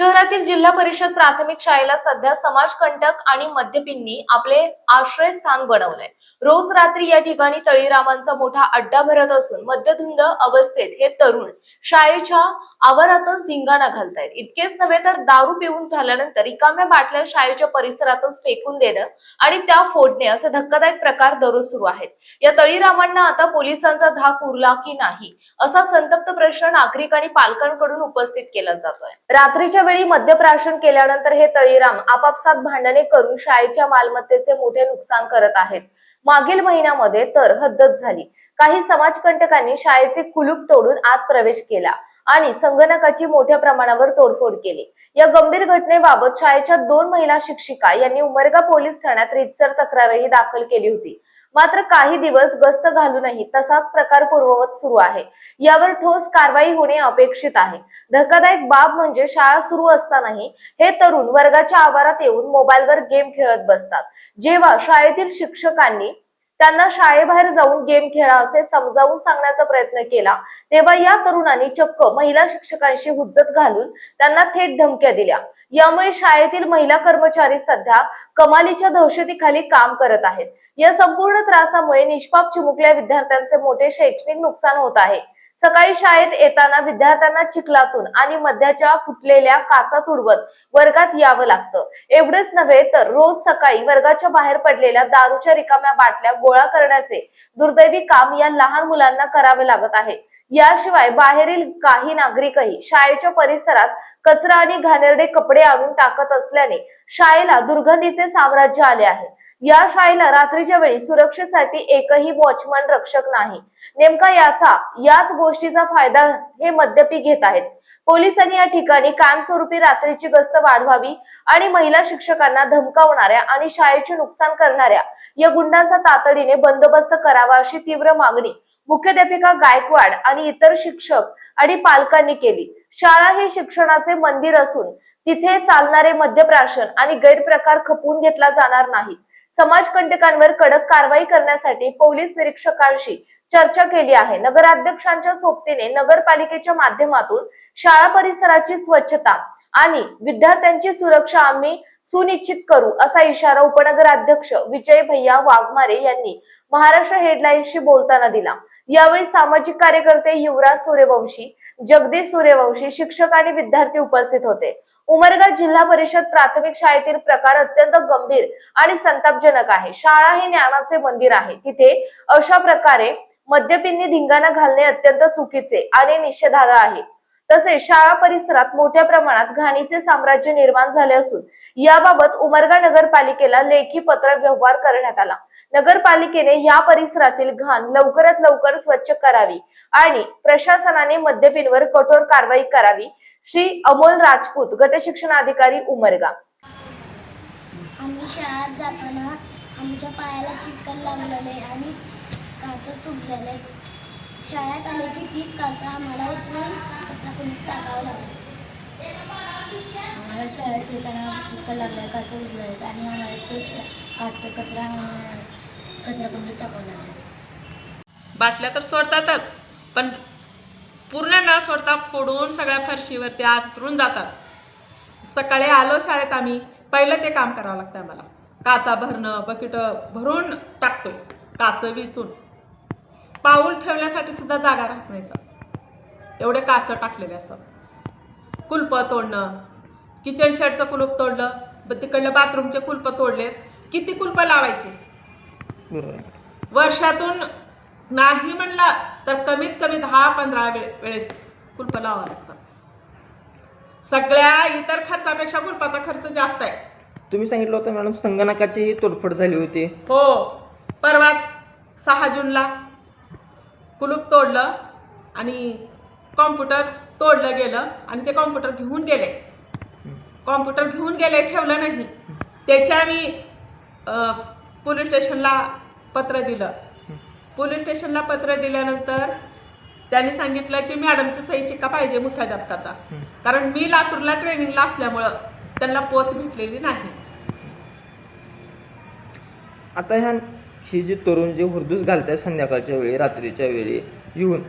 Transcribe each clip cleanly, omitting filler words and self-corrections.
शहरातील जिल्हा परिषद प्राथमिक शाळेला सध्या समाजकंटक आणि मद्यपींनी आपले आश्रयस्थान बनवलंय। रोज रात्री या ठिकाणी तळीरामांचा मोठा अड्डा भरत असून मद्यधुंद अवस्थेत हे तरुण शाळेच्या आवारातच धिंगाणा घालतायत। इतकेच नव्हे तर दारू पिऊन झाल्यानंतर रिकाम्या बाटल्या शाळेच्या परिसरातच फेकून देणं आणि त्या फोडणे असे धक्कादायक प्रकार दररोज सुरू आहेत। या तळीरामांना आता पोलिसांचा धाक उरला की नाही असा संतप्त प्रश्न नागरिक आणि पालकांकडून उपस्थित केला जातोय। रात्रीच्या वेळी मद्यप्राशन केल्यानंतर हे तळीराम आपापसात भांडणे करून शाळेच्या मालमत्तेचे मोठे नुकसान करत आहेत। मागील महिन्यामध्ये तर हद्दच झाली। काही समाजकंटकांनी शाळेचे कुलूप तोडून आत प्रवेश केला आणि संगणकाची मोठ्या प्रमाणावर तोडफोड केली। या गंभीर घटनेबाबत शाळेच्या 2 महिला शिक्षिका यांनी उमरगा पोलीस ठाण्यात रीतसर तक्रारही दाखल केली होती। मात्र काही दिवस गस्त घालूनही तसाच प्रकार पूर्ववत सुरू आहे। यावर ठोस कारवाई होणे अपेक्षित आहे। धक्कादायक बाब म्हणजे शाळा सुरू असतानाही हे तरुण वर्गाच्या आवारात येऊन मोबाईलवर गेम खेळत बसतात। जेव्हा शाळेतील शिक्षकांनी त्यांना शाळेबाहेर जाऊन गेम खेळा असे समजावून सांगण्याचा प्रयत्न केला, तेव्हा या तरुणांनी चक्क महिला शिक्षकांशी हुज्जत घालून त्यांना थेट धमक्या दिल्या। यामुळे शाळेतील महिला कर्मचारी सध्या कमालीच्या दहशतीखाली काम करत आहेत। या संपूर्ण त्रासामुळे निष्पाप चिमुकल्या विद्यार्थ्यांचे मोठे शैक्षणिक नुकसान होत आहे। सकाळी शाळेत येताना विद्यार्थ्यांना चिखलातून आणि मद्याच्या फुटलेल्या काचा तुडवत वर्गात यावं लागतं। एवढेच नव्हे तर रोज सकाळी वर्गाच्या बाहेर पडलेल्या दारूच्या रिकाम्या बाटल्या गोळा करण्याचे दुर्दैवी काम या लहान मुलांना करावे लागत आहे। याशिवाय बाहेरील काही नागरिकही शाळेच्या परिसरात कचरा आणि घाणेरडे कपडे आणून टाकत असल्याने शाळेला दुर्गंधीचे साम्राज्य आले आहे। या शाळेला रात्रीच्या वेळी सुरक्षेसाठी एकही वॉचमन रक्षक नाही। नेमका याच गोष्टीचा फायदा हे मद्यपी घेत आहेत। पोलिसांनी या ठिकाणी कायमस्वरूपी रात्रीची गस्त वाढवावी आणि महिला शिक्षकांना धमकावणाऱ्या आणि शाळेचे नुकसान करणाऱ्या या गुंडांचा तातडीने बंदोबस्त करावा अशी तीव्र मागणी मुख्याध्यापिका गायकवाड आणि इतर शिक्षक आणि पालकांनी केली। शाळा हे शिक्षणाचे मंदिर असून तिथे चालणारे मद्यप्राशन आणि गैरप्रकार खपवून घेतला जाणार नाही। समाजकंटकांवर कडक कारवाई करण्यासाठी पोलीस निरीक्षकांशी चर्चा केली आहे। नगराध्यक्षांच्या सोबतीने नगरपालिकेच्या माध्यमातून शाळा परिसराची स्वच्छता आणि विद्यार्थ्यांची सुरक्षा आम्ही सुनिश्चित करू असा इशारा उपनगराध्यक्ष विजय भैया वाघमारे यांनी महाराष्ट्र हेडलाईन्सशी बोलताना दिला। यावेळी सामाजिक कार्यकर्ते युवराज सूर्यवंशी, जगदीश सूर्यवंशी, शिक्षक आणि विद्यार्थी उपस्थित होते। उमरगा जिल्हा परिषद प्राथमिक शाळेतील प्रकार अत्यंत गंभीर आणि संतापजनक आहे। शाळा हे ज्ञानाचे मंदिर आहे। तिथे अशा प्रकारे मद्यपींनी धिंगाणा घालणे अत्यंत चुकीचे आणि निषेधार्ह आहे। तसेच शाळा परिसरात मोठ्या प्रमाणात घाणीचे साम्राज्य निर्माण झाले असून याबाबत उमरगा नगरपालिकेला लेखी पत्र व्यवहार करण्यात आला। नगरपालिकेने या परिसरातील घाण लवकरात लवकर स्वच्छ करावी आणि प्रशासनाने मद्यपींवर कठोर कारवाई करावी। श्री अमोल राजपूत, गटशिक्षणाधिकारी, उमरगा। आम्ही शाळेत जाताना आमच्या पायाला चिखल लागलेले आणि काचा चुकलेले। शाळेत आले की तीच काचा आम्हाला उचलून कचराकुंडीत टाकावं लागलं। आम्हाला शाळेत येताना चिखल लागले, काचा उचलले आणि आम्हाला ते कचराकुंडीत टाकावं लागलं। बाटल्या तर सोडतातच, पण पूर्ण न सोडता फोडून सगळ्या फरशीवरती आतरून जातात। सकाळी आलो शाळेत आम्ही पहिलं ते काम करावं लागतं आम्हाला। काचा भरणं, बकेट भरून टाकतो, काच विचून पाऊल ठेवण्यासाठी सुद्धा जागा राहत नाही सर, एवढे काच टाकलेले असतात। कुलप तोडणं, किचन शेडचं कुलूप तोडलं, तिकडलं बाथरूमचे कुलप तोडलेत, किती कुलप लावायचे? वर्षातून नाही म्हणला तर कमीत कमी 10-15 वेळेस कुलप लावावं लागतात। सगळ्या इतर खर्चापेक्षा कुलपाचा खर्च जास्त आहे। तुम्ही सांगितलं होतं मॅडम संगणकाची तोडफोड झाली होती। हो, परवाच 6 जूनला कुलूप तोडलं आणि कॉम्प्युटर तोडलं गेलं आणि ते कॉम्प्युटर घेऊन गेले। ठेवलं नाही। त्याच्या मी पोलीस स्टेशनला पत्र दिलं। पोलीस स्टेशनला पत्र दिल्यानंतर त्यांनी सांगितलं की मॅडमची सही शिक्का पाहिजे मुख्याध्यापकाचा, कारण मी लातूरला ट्रेनिंगला असल्यामुळं त्यांना पोच भेटलेली नाही। आता ही जी तरुण जे हुरदूस घालतात संध्याकाळच्या वेळी, रात्रीच्या वेळी येऊन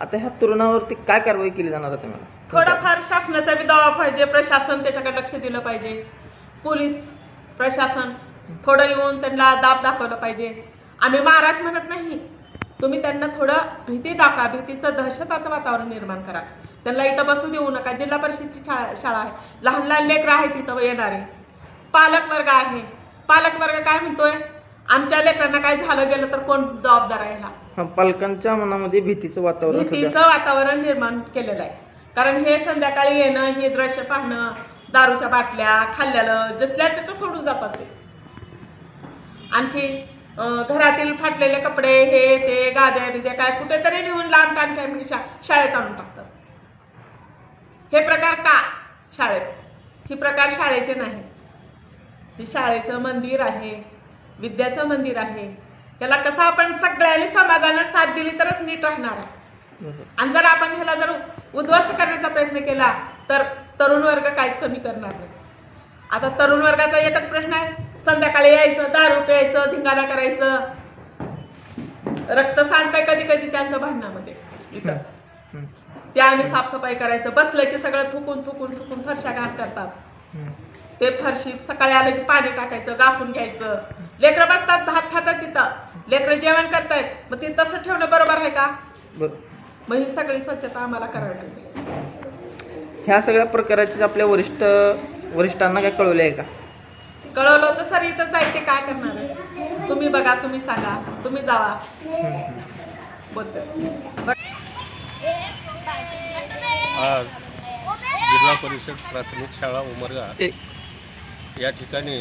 आता ह्या तरुणावरती काय कारवाई केली जाणार आहे मॅडम? थोडाफार शासनाचा बी दावा पाहिजे, प्रशासन त्याच्याकडे लक्ष दिलं पाहिजे, पोलीस प्रशासन थोडं येऊन त्यांना दाब दाखवलं पाहिजे. आम्ही महाराज म्हणत नाही, तुम्ही त्यांना थोडं भीती दाखवा, भीतीचं दहशताचं वातावरण निर्माण करा. त्यांना इथं बसू देऊ नका. जिल्हा परिषदची शाळा आहे, लहान लहान लेकरं आहेत तिथं येणारे, पालक वर्ग आहे. पालक वर्ग काय म्हणतोय, आमच्या लेकरांना काय झालं गेलं तर कोण जबाबदार आहे ह्याला? पालकांच्या मनामध्ये भीतीचं वातावरण भीतीचं वातावरण निर्माण केलेलं आहे. कारण हे संध्याकाळी येणं, हे दृश्य पाहणं, दारूच्या बाटल्या खाल्ल्यालं जिथल्या तिथं सोडून जातात ते. आणखी घरातील फाटलेले कपडे, हे ते गाद्या बिद्या काय कुठेतरी नेऊन लांब टाण काय म्हणजे शाळेत आणून टाकतात. हे प्रकार का शाळेत? ही प्रकार शाळेचे नाही. हे शाळेचं मंदिर आहे, विद्याचं मंदिर आहे. त्याला कसं आपण सगळ्यांनी समाजानं साथ दिली तरच नीट राहणार आहे. आणि जर आपण ह्याला जर उद्ध्वस्त करण्याचा प्रयत्न केला तर तरुण वर्ग काहीच कमी करणार नाही. आता तरुण वर्गाचा एकच प्रश्न आहे, संध्याकाळी यायचं, दारू प्यायचं, धिंगाणा करायचं. रक्त सांडतंय कधी कधी त्यांचं भांडणामध्ये इथं. ते आम्ही साफसफाई करायचं, बसलं की सगळं थुकून थुकून थुकून फरशा घाण करतात. ते फरशी सकाळी आलं की पाणी टाकायचं, घासून घ्यायचं. लेकरं बसतात, भात खातात तिथं, लेकरं जेवण करतायत, मग ते तसं ठेवणं बरोबर आहे का? मग ही सगळी स्वच्छता आम्हाला करावी लागते. ह्या सगळ्या प्रकाराची आपल्या वरिष्ठांना काय कळवले आहे का? कळवलं तर सर इथं जायचे काय करणार आहे? तुम्ही बघा, तुम्ही सांगा, तुम्ही जावा बोलते. आज जिल्हा परिषद प्राथमिक शाळा उमरगा या ठिकाणी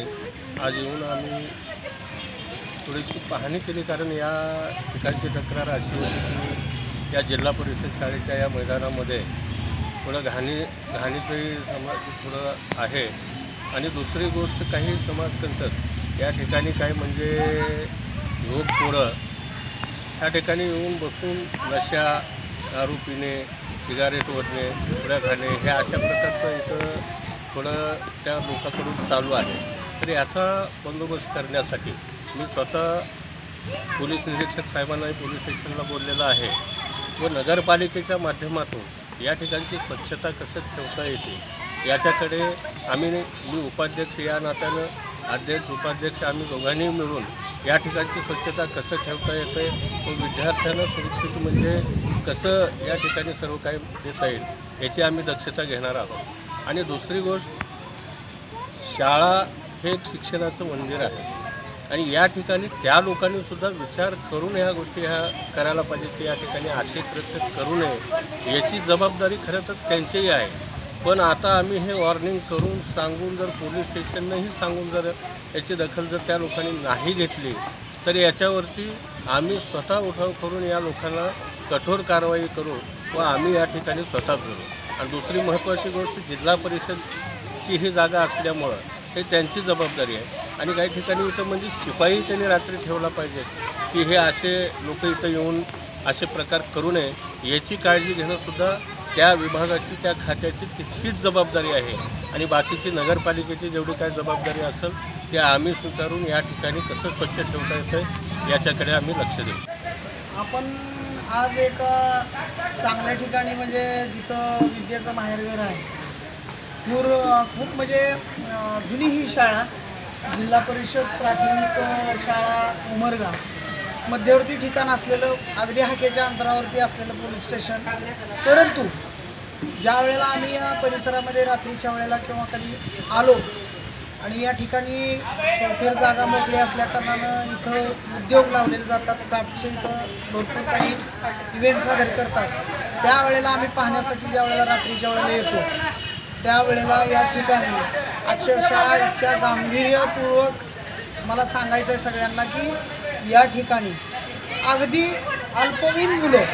आज येऊन आम्ही थोडीशी पाहणी केली. कारण या ठिकाणची तक्रार अशी होती की या जिल्हा परिषद शाळेच्या या मैदानामध्ये थोडं घाणीचंही समाज थोडं आहे. आणि दुसरी गोष्ट, काही समाजकंटक या ठिकाणी काय म्हणजे युवक पोरं या ठिकाणी येऊन बसून नशा, दारू पिणे, सिगारेट ओढणे, पुऱ्या खाणे, हे अशा प्रकारचं इथं थोडं त्या लोकांकडून चालू आहे. तर याचा बंदोबस्त करण्यासाठी मी स्वतः पोलीस निरीक्षक साहेबांना पोलीस स्टेशनला बोललेलं आहे व नगरपालिकेच्या माध्यमातून या ठिकाणची स्वच्छता कसं ठेवता येते याच्याकडे मी उपाध्यक्ष या नात्यानं, अध्यक्ष उपाध्यक्ष आम्ही दोघांनी मिळून या ठिकाणची स्वच्छता कसं ठेवता येतं व विद्यार्थ्यांना सुरक्षित म्हणजे कसं या ठिकाणी सर्व काही देता येईल याची आम्ही दक्षता घेणार आहोत. आणि दुसरी गोष्ट, शाळा हे एक शिक्षणाचं मंदिर आहे आणि या ठिकाणी त्या लोकांनीसुद्धा विचार करून ह्या गोष्टी करायला पाहिजे की या ठिकाणी असे कृत्य करू नये. याची जबाबदारी खरं तर त्यांचीही आहे. पण आता आम्ही हे वॉर्निंग करून सांगून, जर पोलीस स्टेशननंही सांगून जर याची दखल जर त्या लोकांनी नाही घेतली तर याच्यावरती आम्ही स्वतः उठाव करून या लोकांना कठोर कारवाई करू व आम्ही या ठिकाणी स्वतः करू. आणि दुसरी महत्त्वाची गोष्ट, जिल्हा परिषदची ही जागा असल्यामुळं हे त्यांची जबाबदारी आहे. आणि काही ठिकाणी इथं म्हणजे शिपाई त्यांनी रात्री ठेवला पाहिजे की हे असे लोक इथं येऊन असे प्रकार करू नये. याची काळजी घेणंसुद्धा त्या विभागाची, त्या खात्याची तितकीच जबाबदारी आहे. आणि बाकीची नगरपालिकेची जेवढी काय जबाबदारी असेल ते आम्ही स्वीकारून या ठिकाणी कसं स्वच्छ ठेवता येतं याच्याकडे आम्ही लक्ष देऊ. आपण आज एका चांगल्या ठिकाणी म्हणजे जिथं विद्येचं माहेरघर आहे, खूप म्हणजे जुनी ही शाळा, जिल्हा परिषद प्राथमिक शाळा उमरगा, मध्यवर्ती ठिकाण असलेलं, अगदी हाकेच्या अंतरावरती असलेलं पोलीस स्टेशन. परंतु ज्या वेळेला आम्ही या परिसरामध्ये रात्रीच्या वेळेला किंवा कधी आलो आणि या ठिकाणी चौफेर जागा मोकळी असल्याकारणानं इथं उद्योग लावलेले जातात, क्राफ्टचे इथं भरपूर काही इव्हेंट सादर करतात. त्यावेळेला आम्ही पाहण्यासाठी ज्या वेळेला रात्रीच्या वेळेला येतो त्यावेळेला या ठिकाणी अक्षरशः इतक्या गांभीर्यपूर्वक मला सांगायचं आहे सगळ्यांना की या ठिकाणी अगदी अल्पवयीन मुलं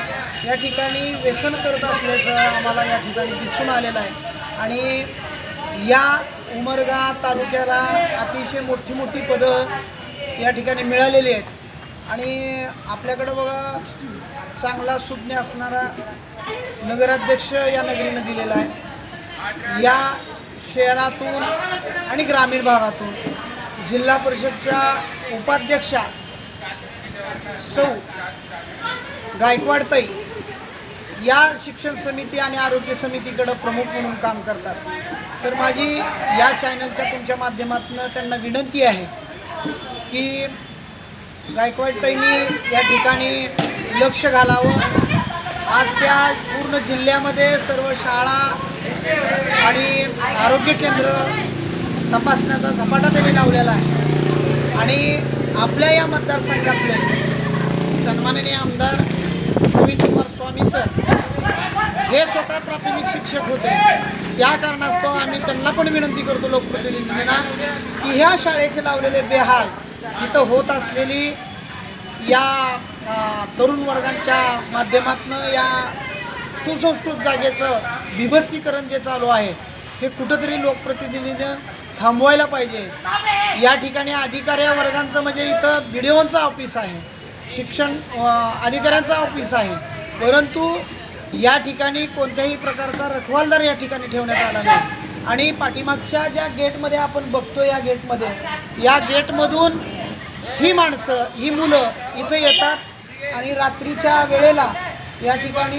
या ठिकाणी व्यसन करत असल्याचं आम्हाला या ठिकाणी दिसून आलेलं आहे. आणि या उमरगा तालुक्याला अतिशय मोठी मोठी पदं या ठिकाणी मिळालेली आहेत. आणि आपल्याकडं बघा, चांगला सुज्ञ असणारा नगराध्यक्ष या नगरीनं दिलेला आहे. या शहरातून आणि ग्रामीण भागातून जिल्हा परिषदच्या उपाध्यक्षा सौ गायकवाडताई या शिक्षण समिती आणि आरोग्य समितीकडे प्रमुख म्हणून काम करतात. तर माझी या चॅनलच्या तुमच्या माध्यमातून त्यांना विनंती आहे की गायकवाडताईंनी या ठिकाणी लक्ष घालावं. आज त्या पूर्ण जिल्ह्यामध्ये सर्व शाळा आणि आरोग्य केंद्र तपासण्याचा झपाटा त्यांनी लावलेला आहे. आणि आपल्या या मतदारसंघातले सन्माननीय आमदार प्रवीण कुमार स्वामी सर हे स्वतः प्राथमिक शिक्षक होते. त्या कारणास्तव आम्ही त्यांना पण विनंती करतो लोकप्रतिनिधींना की ह्या शाळेचे लावलेले बेहाल, इथं होत असलेली या तरुण वर्गांच्या माध्यमातून या सुसंस्कृत जागेचं बिभस्तीकरण जे चालू आहे हे कुठंतरी लोकप्रतिनिधीनं थांबवायला पाहिजे. या ठिकाणी अधिकारी वर्गांचं म्हणजे इथं BDOचं ऑफिस आहे, शिक्षण अधिकाऱ्यांचं ऑफिस आहे, परंतु या ठिकाणी कोणत्याही प्रकारचा रखवालदार या ठिकाणी ठेवण्यात आला नाही. आणि पाठीमागच्या ज्या गेटमध्ये आपण बघतो या गेटमधून ही माणसं, ही मुलं इथं येतात आणि रात्रीच्या वेळेला या ठिकाणी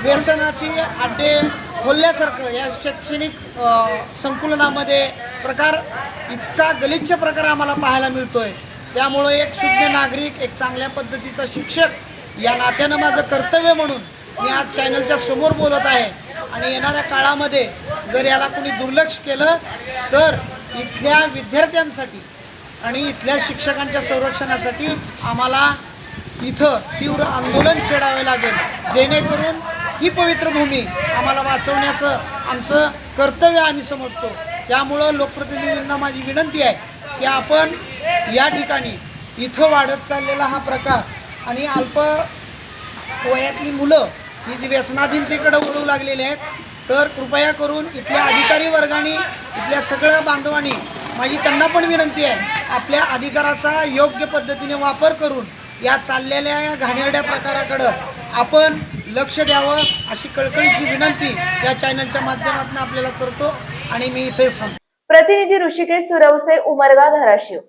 व्यसनाची अड्डे खोलल्यासारखं या शैक्षणिक संकुलनामध्ये प्रकार, इतका गलिच्छ प्रकार आम्हाला पाहायला मिळतोय. त्यामुळं एक शुद्ध नागरिक, एक चांगल्या पद्धतीचा शिक्षक या नात्यानं माझं कर्तव्य म्हणून मी आज चॅनलच्या समोर बोलत आहे. आणि येणाऱ्या काळामध्ये जर याला कोणी दुर्लक्ष केलं तर इथल्या विद्यार्थ्यांसाठी आणि इथल्या शिक्षकांच्या संरक्षणासाठी आम्हाला इथं तीव्र आंदोलन छेडावे लागेल, जेणेकरून ही पवित्र भूमी आम्हाला वाचवण्याचं आमचं कर्तव्य आम्ही समजतो. त्यामुळं लोकप्रतिनिधींना माझी विनंती आहे की आपण या ठिकाणी इथं वाढत चाललेला हा प्रकार आणि अल्प वयातली मुलं ही जी व्यसनाधीनतेकडे वळू लागलेली आहेत, तर कृपया करून इथल्या अधिकारी वर्गाने, इथल्या सगळ्या बांधवांनी माझी त्यांना पण विनंती आहे, आपल्या अधिकाराचा योग्य पद्धतीने वापर करून या चाललेल्या या घाणेरड्या प्रकाराकडं आपण लक्ष द्यावं अशी कळकळीची विनंती या चॅनलच्या माध्यमातून आपल्याला करतो. आणि मी इथेच थांबतो. प्रतिनिधी ऋषिकेश सुरवसे, उमरगा, धाराशिव.